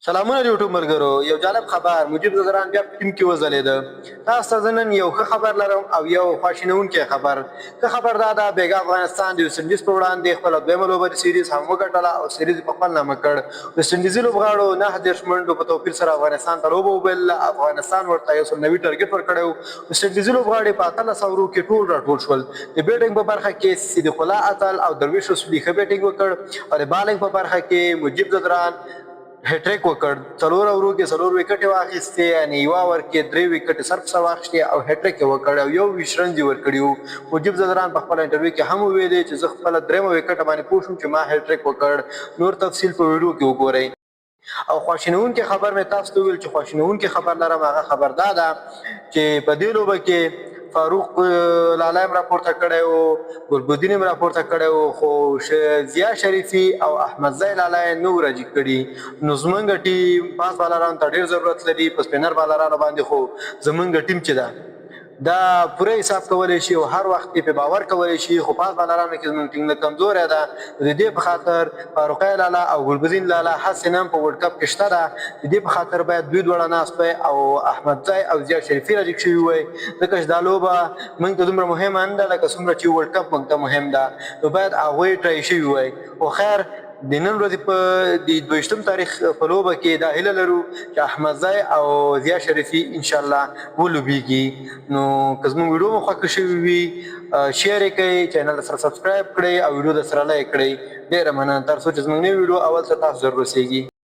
سلامونه د یوټیوب ملګرو یو جالب خبر مجيب زدران بیا په ټیم کې وځلېده تاسو ته نن یو ښه خبر لرم او یو خواشینونکی خبر ښه خبر دا ده بیګا افغانستان د ویسټ انډیز په وړاندې خپله دوهمه لوبه د سیریز هم وګټله او سیریز په خپل نامه کړ ویسټ انډیزي لوبغاړو 9 منډو په توپیر سره افغانستان ته لوبه وبایلله افغانستان ورته 190 ټارګټ ورکړی و ویسټ انډیزي لوبغاړي په 18 اوورو کې ټول راټول شول د بیټینګ په برخه کې صدیق الله اتل او درویش رسولي ښه بیټینګ وکړ او د بالینګ په برخه کې مجيب زدران هټریک وکړ څلور اورو کې څلور وکټې واخیستې یعنې یوه اوور کې درې وکټې صرف سره واخیستې او هټریک یې وکړ او یو 20 رنز یې ورکړي وو مجيب زدران په خپله انټرویو کې هم وویلې چې زه خپله درېیمه وکټه باندې پوه شوم چې ما هټریک وکړ نور تفصیل په ویډیو کې وګورئ او خواشینونکی خبر مې تاسو ته وویل چې خواشینونکی خبر لرم هغه خبر دا ده چې په دې لوبه کې فاروق لالا هم راپورته کړی و ګلبدین هم راپورته کړی و خو ضیا شریفي او احمد ضی لالا یې نه راجي کړي نو زمونږ ټیم پاس بالرانو ته ډېر ضرورت لري په سپینر بالرانو باندې خو زمونږ ټیم چې ده دا پوره حساب کولی شي او هر وخت یې په باور کولی شي خو پاس بالرانو کې زموږ ټیم نه کمزوری ده د دې په خاطر فاروقی لالا او ګلبدین لالا هسې نه هم په ورلډ کپ کې شته ده د دې په خاطر باید دوی دواړه ناست وی او احمد ضی او ضیا شریفي راجیک شوي وی ځکه چې دا لوبه موږ ته دومره مهمه نه ده لکه څومره چې ورلډ کپ موږ ته مهم ده نو باید هغوی ټرای شوي وی خو خیر د نن ورځې په د 22 تاریخ په لوبه کې دا هیله لرو چې احمد ضی او ضیا شریفي انشاءالله ولوبېږي نو که زموږ ویډیو مو خوښه شوي وي شېر یې کړئ چینل سره سبسکرايب کړئ او ویډیو در سره لایک کړئ ډېره مننه تر څو چې زموږ نوې ویډیو اول ته تاسو ضرور رسېږي